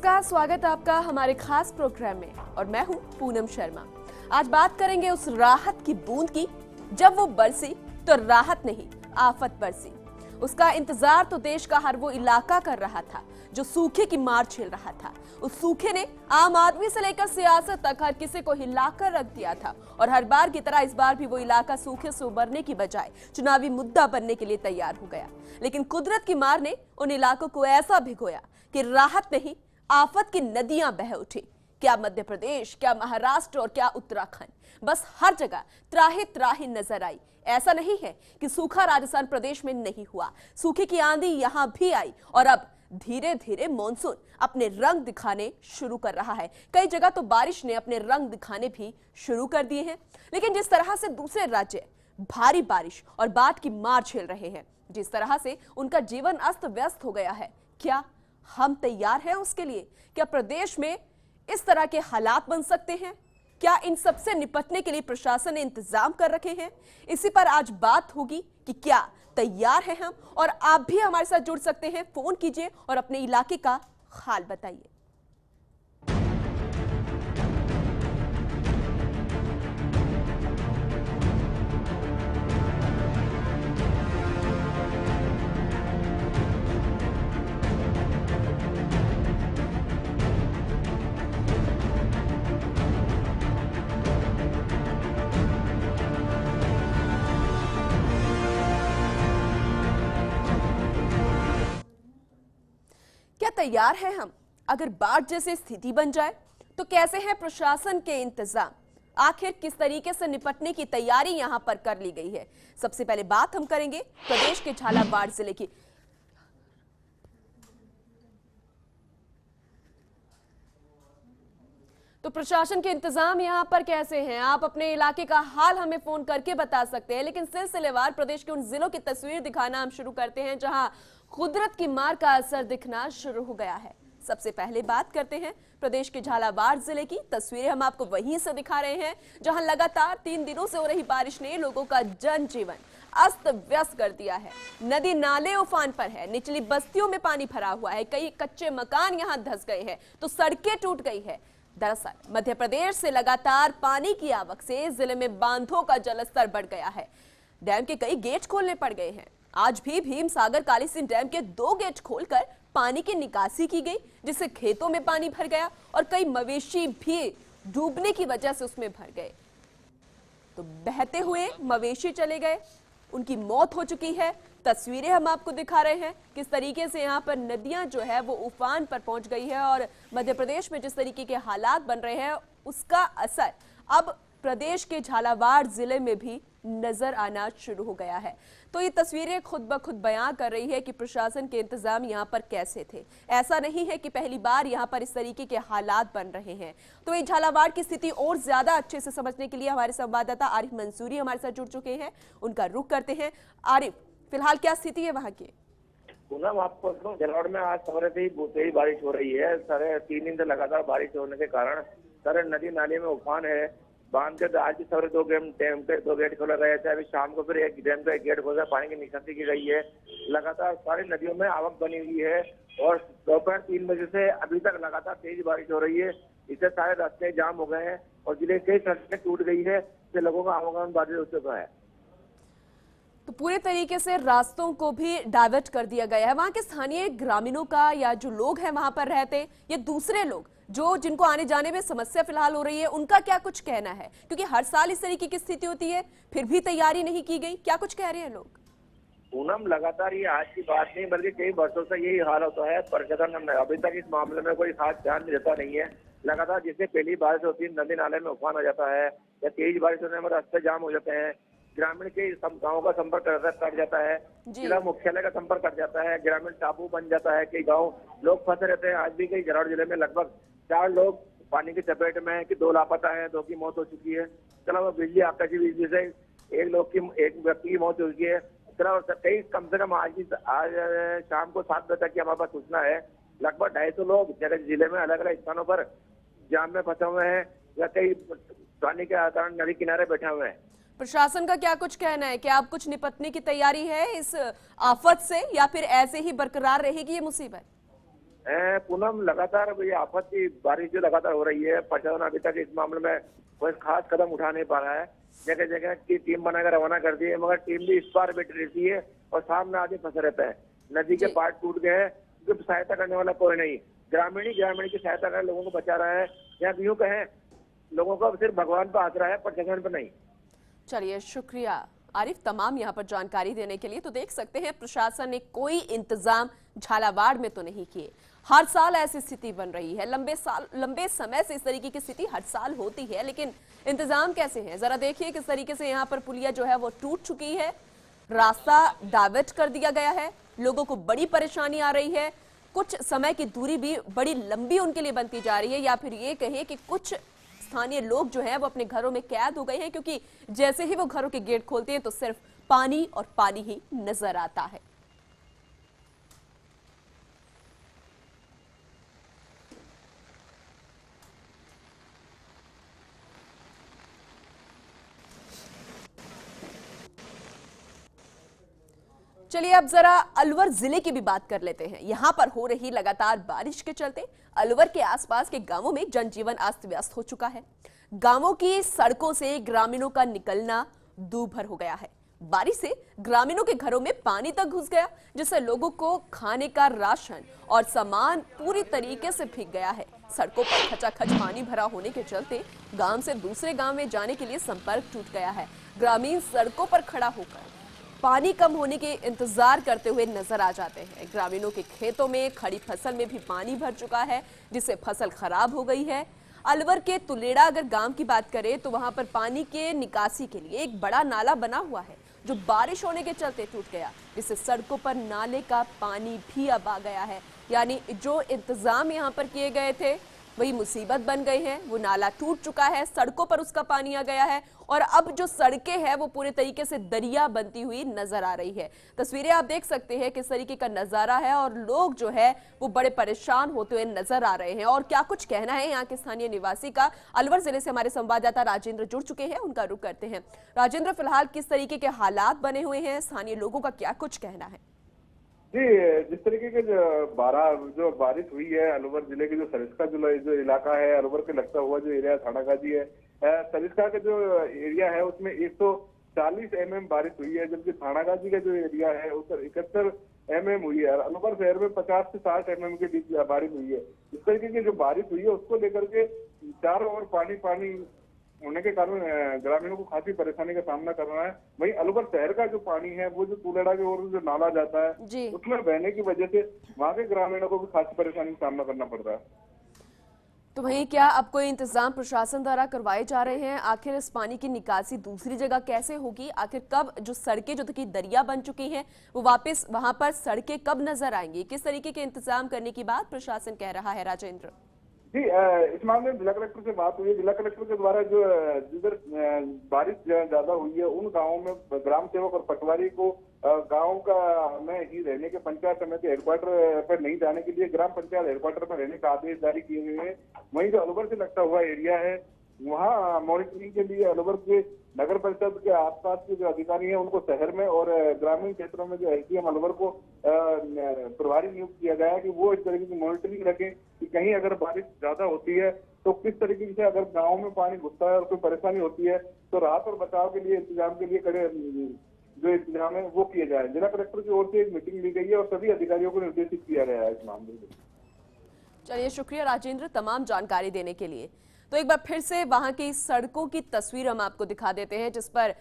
नमस्कार, स्वागत है आपका हमारे खास प्रोग्राम में और मैं हूं पूनम शर्मा। आज बात करेंगे उस राहत की बूंद की जब वो बरसी तो राहत नहीं आफत बरसी। उसका इंतजार तो देश का हर वो इलाका कर रहा था जो सूखे की मार झेल रहा था। उस सूखे ने आम आदमी से लेकर सियासत तक हर किसी को हिलाकर रख दिया था और हर बार की तरह इस बार भी वो इलाका सूखे से उबरने की बजाय चुनावी मुद्दा बनने के लिए तैयार हो गया। लेकिन कुदरत की मार ने उन इलाकों को ऐसा भिगोया कि राहत नहीं आफत की नदियां बह उठी। क्या मध्य प्रदेश, क्या महाराष्ट्र और क्या उत्तराखंड, बस हर जगह त्राही त्राही नजर आई। ऐसा नहीं है कि सूखा राजस्थान प्रदेश में नहीं हुआ, सूखे की आंधी यहां भी आई और अब धीरे धीरे मॉनसून अपने रंग दिखाने शुरू कर रहा है। कई जगह तो बारिश ने अपने रंग दिखाने भी शुरू कर दिए हैं। लेकिन जिस तरह से दूसरे राज्य भारी बारिश और बाढ़ की मार झेल रहे हैं, जिस तरह से उनका जीवन अस्त व्यस्त हो गया है, क्या हम तैयार हैं उसके लिए? क्या प्रदेश में इस तरह के हालात बन सकते हैं? क्या इन सब से निपटने के लिए प्रशासन ने इंतजाम कर रखे हैं? इसी पर आज बात होगी कि क्या तैयार हैं हम, और आप भी हमारे साथ जुड़ सकते हैं। फोन कीजिए और अपने इलाके का हाल बताइए। क्या तैयार हैं हम अगर बाढ़ जैसी स्थिति बन जाए? तो कैसे हैं प्रशासन के इंतजाम? आखिर किस तरीके से निपटने की तैयारी यहां पर कर ली गई है? सबसे पहले बात हम करेंगे प्रदेश के झालावाड़ जिले की। तो प्रशासन के इंतजाम यहां पर कैसे हैं? आप अपने इलाके का हाल हमें फोन करके बता सकते हैं। लेकिन सिलसिलेवार प्रदेश के उन जिलों की तस्वीर दिखाना हम शुरू करते हैं जहां कुदरत की मार का असर दिखना शुरू हो गया है। सबसे पहले बात करते हैं प्रदेश के झालावाड़ जिले की। तस्वीरें हम आपको वहीं से दिखा रहे हैं जहां लगातार 3 दिनों से हो रही बारिश ने लोगों का जनजीवन अस्त व्यस्त कर दिया है। नदी नाले उफान पर है, निचली बस्तियों में पानी भरा हुआ है, कई कच्चे मकान यहां धंस गए हैं तो सड़कें टूट गई है। दरअसल मध्य प्रदेश से लगातार पानी की आवक से जिले में बांधों का जलस्तर बढ़ गया है। डैम के कई गेट खोलने पड़ गए हैं। आज भी भीम सागर काली सिंह डैम के 2 गेट खोलकर पानी की निकासी की गई, जिससे खेतों में पानी भर गया और कई मवेशी भी डूबने की वजह से उसमें भर गए। तो बहते हुए मवेशी चले गए, उनकी मौत हो चुकी है। तस्वीरें हम आपको दिखा रहे हैं किस तरीके से यहाँ पर नदियां जो है वो उफान पर पहुंच गई है और मध्य प्रदेश में जिस तरीके के हालात बन रहे हैं उसका असर अब प्रदेश के झालावाड़ जिले में भी नजर आना शुरू हो गया है। तो ये तस्वीरें खुद ब खुद बयां कर रही है कि प्रशासन के इंतजाम यहाँ पर कैसे थे। ऐसा नहीं है कि पहली बार यहाँ पर इस तरीके के हालात बन रहे हैं। तो ये झालावाड़ की स्थिति और ज्यादा अच्छे से समझने के लिए हमारे संवाददाता आरिफ मंसूरी हमारे साथ जुड़ चुके हैं, उनका रुख करते हैं। आरिफ, फिलहाल क्या स्थिति है वहाँ की? पूनम, आपको झालावाड़ में आज सवेरे से ही बहुत तेज बारिश हो रही है। सारे 3 दिन से लगातार बारिश होने के कारण सारे नदी नाले में उफान है। बांध के आज भी सवेरे 2 डैम के 2 गेट खोले गए थे। अभी शाम को फिर एक डैम का 1 गेट खोला, पानी की निकासी की गई है। लगातार सारी नदियों में आवक बनी हुई है और दोपहर 3 बजे से अभी तक लगातार तेज बारिश हो रही है। इससे सारे रास्ते जाम हो गए हैं और जिले के कई सड़कें टूट गई है, जिससे लोगों का आवागमन बाधित हो चुका है। तो पूरे तरीके से रास्तों को भी डाइवर्ट कर दिया गया है। वहां के स्थानीय ग्रामीणों का या जो लोग हैं वहां पर रहते या दूसरे लोग जो जिनको आने जाने में समस्या फिलहाल हो रही है, उनका क्या कुछ कहना है? क्योंकि हर साल इस तरीके की स्थिति होती है, फिर भी तैयारी नहीं की गई। क्या कुछ कह रहे हैं लोग? पूनम, लगातार ये आज की बात नहीं बल्कि कई वर्षों से यही हाल होता है। प्रशासन अभी तक इस मामले में कोई खास ध्यान देता नहीं है। लगातार जिससे पहली बारिश होती है नदी नाले में उफान आ जाता है या तेज बारिश होने में रास्ते जाम हो जाते हैं। ग्रामीण के गाँव का संपर्क कट जाता है, जिला मुख्यालय का संपर्क कट जाता है, ग्रामीण टापू बन जाता है। कई गाँव लोग फंसे रहते हैं। आज भी कई झालावाड़ जिले में लगभग 4 लोग पानी की चपेट में है कि 2 लापता है, 2 की मौत हो चुकी है। चलो बिजली आपदा की बिजली से एक व्यक्ति की मौत हो चुकी है। चलो कई कम से कम आज शाम को 7 बजे तक की हमारे पास सूचना है लगभग 250 लोग जगह जिले में अलग अलग स्थानों पर जाम में फंसे हुए हैं या कई पानी के कारण नदी किनारे बैठे हुए हैं। प्रशासन का क्या कुछ कहना है? क्या अब कुछ निपटने की तैयारी है इस आफत से या फिर ऐसे ही बरकरार रहेगी ये मुसीबत? पूनम, लगातार ये आपत्ति बारिश जो लगातार हो रही है, प्रशासन अभी तक इस मामले में कोई खास कदम उठा नहीं पा रहा है। जगह जगह की टीम बनाकर रवाना कर दी है, मगर टीम भी इस बार बैठी रहती है और सामने आगे फंसे रहता है। नदी के पार्ट टूट गए हैं, जो सहायता करने वाला कोई नहीं। ग्रामीण की सहायता कर लोगों को बचा रहा है। या यूं कहें, लोगों का सिर्फ भगवान पर आसरा है, प्रशासन पर नहीं। चलिए, शुक्रिया आरिफ तमाम यहाँ पर जानकारी देने के लिए। तो देख सकते हैं प्रशासन ने कोई इंतजाम झालावाड़ में तो नहीं किए। हर साल ऐसी स्थिति बन रही है, लंबे समय से इस तरीके की स्थिति हर साल होती है, लेकिन इंतजाम कैसे हैं जरा देखिए। किस तरीके से यहाँ पर पुलिया जो है वो टूट चुकी है, रास्ता डाइवर्ट कर दिया गया है, लोगों को बड़ी परेशानी आ रही है। कुछ समय की दूरी भी बड़ी लंबी उनके लिए बनती जा रही है, या फिर ये कहें कि कुछ स्थानीय लोग जो हैं वो अपने घरों में कैद हो गए हैं, क्योंकि जैसे ही वो घरों के गेट खोलते हैं तो सिर्फ पानी और पानी ही नजर आता है। चलिए अब जरा अलवर जिले की भी बात कर लेते हैं। यहां पर हो रही लगातार बारिश के चलते अलवर के आसपास के गांवों में जनजीवन अस्त व्यस्त हो चुका है। गांवों की सड़कों से ग्रामीणों का निकलना दूभर हो गया है। बारिश से ग्रामीणों के घरों में पानी तक घुस गया, जिससे लोगों को खाने का राशन और सामान पूरी तरीके से भीग गया है। सड़कों पर खचाखच पानी भरा होने के चलते गांव से दूसरे गांव में जाने के लिए संपर्क टूट गया है। ग्रामीण सड़कों पर खड़ा होकर पानी कम होने के इंतजार करते हुए नजर आ जाते हैं। ग्रामीणों के खेतों में खड़ी फसल में भी पानी भर चुका है, जिससे फसल खराब हो गई है। अलवर के तुलेड़ा अगर गांव की बात करें तो वहां पर पानी के निकासी के लिए एक बड़ा नाला बना हुआ है, जो बारिश होने के चलते टूट गया, जिससे सड़कों पर नाले का पानी भी अब आ गया है। यानी जो इंतजाम यहाँ पर किए गए थे वही मुसीबत बन गई है। वो नाला टूट चुका है, सड़कों पर उसका पानी आ गया है, और अब जो सड़कें हैं वो पूरे तरीके से दरिया बनती हुई नजर आ रही है। तस्वीरें आप देख सकते हैं किस तरीके का नजारा है, और लोग जो है वो बड़े परेशान होते हुए नजर आ रहे हैं। और क्या कुछ कहना है यहाँ के स्थानीय निवासी का, अलवर जिले से हमारे संवाददाता राजेंद्र जुड़ चुके हैं, उनका रुख करते हैं। राजेंद्र, फिलहाल किस तरीके के हालात बने हुए हैं, स्थानीय लोगों का क्या कुछ कहना है? जी, जिस तरीके के जो बारिश हुई है, अलवर जिले के जो सरिस्का जो इलाका है, अलवर के लगता हुआ जो एरिया थानागाजी है, सरिस्का का जो एरिया है उसमें 140 mm बारिश हुई है, जबकि थानागाजी का जो एरिया है उस पर 71 mm हुई है। अलवर शहर में 50 से 60 mm के बीच बारिश हुई है। इस तरीके की जो बारिश हुई है उसको लेकर के चारों ओर पानी पानी होने के कारण ग्रामीणों को काफी परेशानी का सामना करना है। वहीं अलवर शहर का जो पानी है वो जो तुलेड़ा की ओर जो नाला जाता है उसमें बहने की वजह से वहां के ग्रामीणों को भी खासी परेशानी का सामना करना पड़ रहा है। तो वहीं क्या अब कोई इंतजाम प्रशासन द्वारा करवाए जा रहे हैं? आखिर इस पानी की निकासी दूसरी जगह कैसे होगी? आखिर कब जो सड़कें जो कि दरिया बन चुकी हैं वो वापस वहां पर सड़कें कब नजर आएंगी? किस तरीके के इंतजाम करने की बात प्रशासन कह रहा है? राजेंद्र जी, इस मामले में जिला कलेक्टर से बात हुई है। जिला कलेक्टर के द्वारा जो जिधर बारिश ज्यादा हुई है उन गांवों में ग्राम सेवक और पटवारी को गांव का में ही रहने के, पंचायत समिति हेडक्वार्टर पर नहीं जाने के लिए ग्राम पंचायत हेडक्वार्टर पर रहने का आदेश जारी किए गए हैं। वहीं जो अलवर से लगता हुआ एरिया है वहाँ मॉनिटरिंग के लिए अलवर के नगर परिषद के आसपास के जो अधिकारी हैं उनको शहर में और ग्रामीण क्षेत्रों में जो एसडीएम अलवर को प्रभारी नियुक्त किया गया है कि वो इस तरीके की मॉनिटरिंग रखें कि कहीं अगर बारिश ज्यादा होती है तो किस तरीके से अगर गाँव में पानी घुसता है और कोई परेशानी होती है तो राहत और बचाव के लिए इंतजाम के लिए कड़े जो इंतजाम है वो किए जाए। जिला कलेक्टर की ओर से एक मीटिंग ली गई है और सभी अधिकारियों को निर्देशित किया गया है इस मामले में। चलिए, शुक्रिया राजेंद्र तमाम जानकारी देने के लिए। तो एक बार फिर से वहां की सड़कों की तस्वीर हम आपको दिखा देते हैं, जिस पर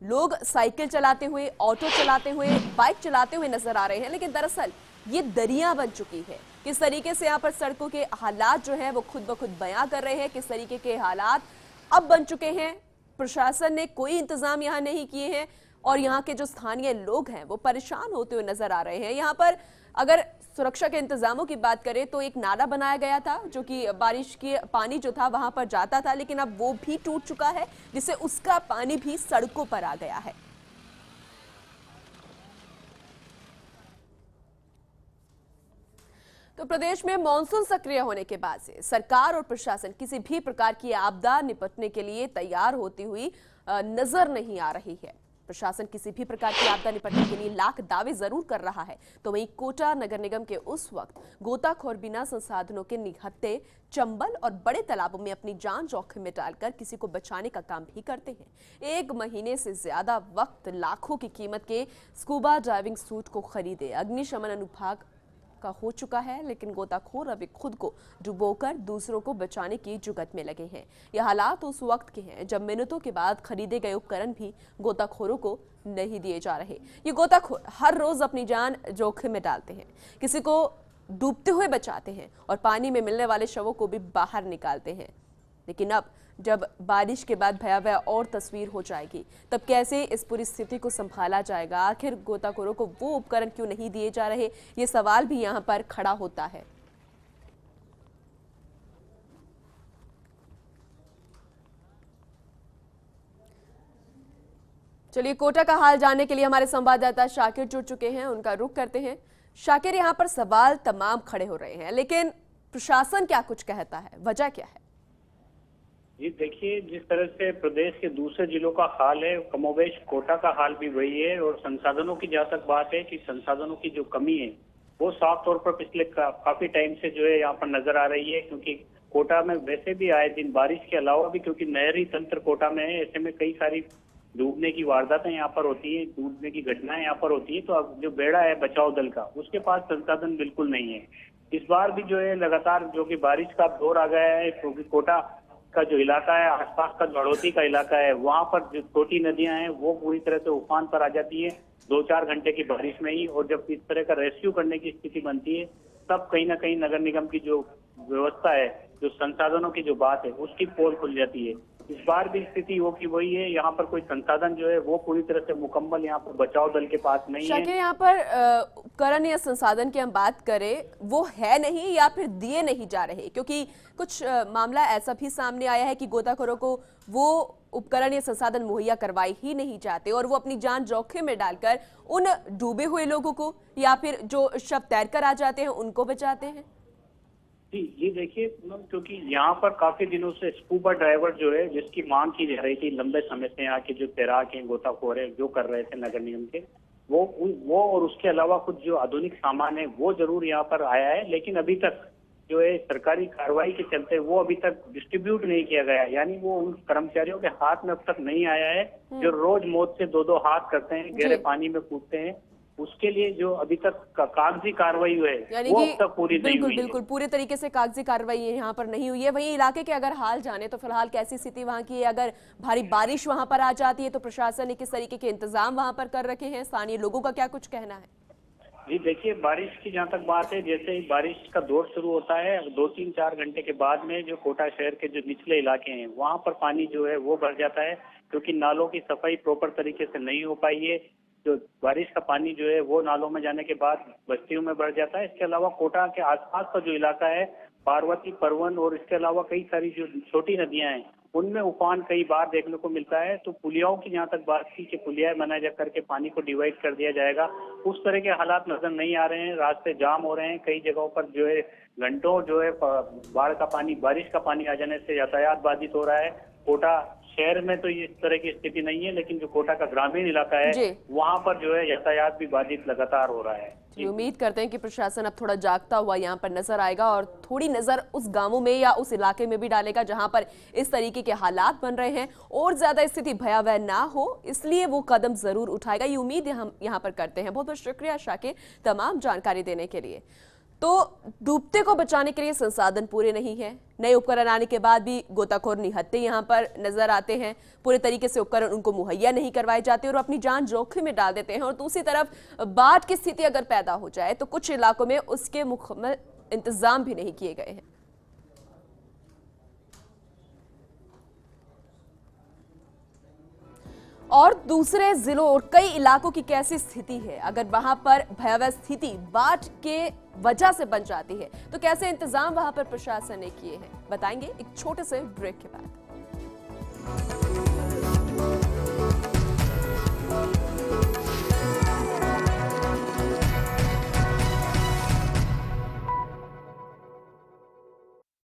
लोग साइकिल चलाते हुए, ऑटो चलाते हुए, बाइक चलाते हुए नजर आ रहे हैं, लेकिन दरअसल ये दरिया बन चुकी है। किस तरीके से यहाँ पर सड़कों के हालात जो है वो खुद ब खुद बयां कर रहे हैं, किस तरीके के हालात अब बन चुके हैं। प्रशासन ने कोई इंतजाम यहाँ नहीं किए हैं और यहाँ के जो स्थानीय लोग हैं वो परेशान होते हुए नजर आ रहे हैं। यहाँ पर अगर सुरक्षा के इंतजामों की बात करें तो एक नाला बनाया गया था जो कि बारिश के पानी जो था वहां पर जाता था, लेकिन अब वो भी टूट चुका है, जिससे उसका पानी भी सड़कों पर आ गया है। तो प्रदेश में मानसून सक्रिय होने के बाद से सरकार और प्रशासन किसी भी प्रकार की आपदा निपटने के लिए तैयार होती हुई नजर नहीं आ रही है। प्रशासन किसी भी प्रकार की आपदा निपटने के लिए लाख दावे जरूर कर रहा है, तो वहीं कोटा नगर निगम के उस वक्त गोताखोर बिना संसाधनों के निहत्थे, चंबल और बड़े तालाबों में अपनी जान जोखिम में डालकर किसी को बचाने का काम भी करते हैं। 1 महीने से ज्यादा वक्त लाखों की कीमत के स्कूबा डाइविंग सूट को खरीदे अग्निशमन अनुभाग का हो चुका है, लेकिन गोताखोर अभी खुद को डुबोकर दूसरों को बचाने की जुगत में लगे हैं। यह हालात उस वक्त के हैं जब मिनटों के बाद खरीदे गए उपकरण भी गोताखोरों को नहीं दिए जा रहे। ये गोताखोर हर रोज अपनी जान जोखिम में डालते हैं, किसी को डूबते हुए बचाते हैं और पानी में मिलने वाले शवों को भी बाहर निकालते हैं। लेकिन अब जब बारिश के बाद भयावह और तस्वीर हो जाएगी, तब कैसे इस पूरी स्थिति को संभाला जाएगा? आखिर गोताखोरों को वो उपकरण क्यों नहीं दिए जा रहे, ये सवाल भी यहाँ पर खड़ा होता है। चलिए, कोटा का हाल जानने के लिए हमारे संवाददाता शाकिर जुड़ चुके हैं, उनका रुख करते हैं। शाकिर, यहाँ पर सवाल तमाम खड़े हो रहे हैं, लेकिन प्रशासन क्या कुछ कहता है, वजह क्या है? जी देखिए, जिस तरह से प्रदेश के दूसरे जिलों का हाल है, कमोबेश कोटा का हाल भी वही है। और संसाधनों की जहाँ तक बात है कि संसाधनों की जो कमी है वो साफ तौर पर पिछले काफी टाइम से जो है यहाँ पर नजर आ रही है, क्योंकि कोटा में वैसे भी आए दिन बारिश के अलावा भी, क्योंकि नहरी तंत्र कोटा में है, ऐसे में कई सारी डूबने की वारदातें यहाँ पर होती है, डूबने की घटनाएं यहाँ पर होती है। तो अब जो बेड़ा है बचाव दल का, उसके पास संसाधन बिल्कुल नहीं है। इस बार भी जो है लगातार जो कि बारिश का दौर आ गया है, क्योंकि कोटा का जो इलाका है, आसपास का जो हड़ौती का इलाका है, वहां पर जो छोटी नदियां हैं वो पूरी तरह से उफान पर आ जाती है 2-4 घंटे की बारिश में ही। और जब इस तरह का रेस्क्यू करने की स्थिति बनती है, तब कहीं ना कहीं नगर निगम की जो व्यवस्था है, जो संसाधनों की जो बात है, उसकी पोल खुल जाती है। इस बार भी स्थिति वो की वही है, यहाँ पर कोई संसाधन जो है वो पूरी तरह से मुकम्मल यहाँ पर बचाव दल के पास नहीं है। यहाँ पर उपकरण या संसाधन की हम बात करें, वो है नहीं या फिर दिए नहीं जा रहे? क्योंकि कुछ मामला ऐसा भी सामने आया है कि गोताखोरों को वो उपकरण या संसाधन मुहैया करवाए ही नहीं जाते और वो अपनी जान जोखिम में डालकर उन डूबे हुए लोगों को या फिर जो शव तैरकर आ जाते हैं उनको बचाते हैं। जी देखिए, क्योंकि यहाँ पर काफी दिनों से स्कूबा ड्राइवर जो है, जिसकी मांग की जा रही थी लंबे समय से, यहाँ के जो तैराक हैं, गोताखोर है, जो कर रहे थे नगर निगम के, वो और उसके अलावा कुछ जो आधुनिक सामान है वो जरूर यहाँ पर आया है, लेकिन अभी तक जो है सरकारी कार्रवाई के चलते वो अभी तक डिस्ट्रीब्यूट नहीं किया गया। यानी वो उन कर्मचारियों के हाथ में अब तक नहीं आया है जो रोज मौत से 2-2 हाथ करते हैं, गहरे पानी में कूदते हैं। उसके लिए जो अभी तक कागजी कार्रवाई हुई है वो अब तक पूरी नहीं हुई है। बिल्कुल पूरे तरीके से कागजी कार्रवाई यहाँ पर नहीं हुई है। वहीं इलाके के अगर हाल जाने तो फिलहाल कैसी स्थिति वहाँ की है? अगर भारी बारिश वहाँ पर आ जाती है तो प्रशासन ने किस तरीके के इंतजाम वहाँ पर कर रखे हैं? स्थानीय लोगों का क्या कुछ कहना है? जी देखिए, बारिश की जहाँ तक बात है, जैसे ही बारिश का दौर शुरू होता है 2-3-4 घंटे के बाद में जो कोटा शहर के जो निचले इलाके हैं वहाँ पर पानी जो है वो भर जाता है, क्योंकि नालों की सफाई प्रॉपर तरीके से नहीं हो पाई है। जो बारिश का पानी जो है वो नालों में जाने के बाद बस्तियों में बढ़ जाता है। इसके अलावा कोटा के आसपास का जो इलाका है, पार्वती, परवन और इसके अलावा कई सारी जो छोटी नदियां हैं उनमें उफान कई बार देखने को मिलता है। तो पुलियाओं की जहाँ तक बात की कि पुलिया बनाया जा करके पानी को डिवाइड कर दिया जाएगा, उस तरह के हालात नजर नहीं आ रहे हैं। रास्ते जाम हो रहे हैं, कई जगहों पर जो है घंटों जो है बाढ़ का पानी, बारिश का पानी आ जाने से यातायात बाधित हो रहा है। कोटा शहर में तो इस तरह की स्थिति नहीं है, लेकिन जो कोटा का ग्रामीण इलाका है वहाँ पर जो है यातायात भी बाधित लगातार हो रहा है। उम्मीद करते हैं कि प्रशासन अब थोड़ा जागता हुआ यहाँ पर नजर आएगा और थोड़ी नजर उस गांवों में या उस इलाके में भी डालेगा जहां पर इस तरीके के हालात बन रहे हैं और ज्यादा स्थिति भयावह ना हो, इसलिए वो कदम जरूर उठाएगा। ये उम्मीद हम यहाँ पर करते हैं। बहुत बहुत शुक्रिया शाकिर तमाम जानकारी देने के लिए। तो डूबते को बचाने के लिए संसाधन पूरे नहीं है, नए उपकरण आने के बाद भी गोताखोर निहत्थे यहाँ पर नजर आते हैं, पूरे तरीके से उपकरण उनको मुहैया नहीं करवाए जाते और अपनी जान जोखिम में डाल देते हैं। और दूसरी तरफ बाढ़ की स्थिति अगर पैदा हो जाए तो कुछ इलाकों में उसके मुकम्मल इंतजाम भी नहीं किए गए हैं। और दूसरे जिलों और कई इलाकों की कैसी स्थिति है? अगर वहां पर भयावह स्थिति बाढ़ के वजह से बन जाती है तो कैसे इंतजाम वहां पर प्रशासन ने किए हैं, बताएंगे एक छोटे से ब्रेक के बाद।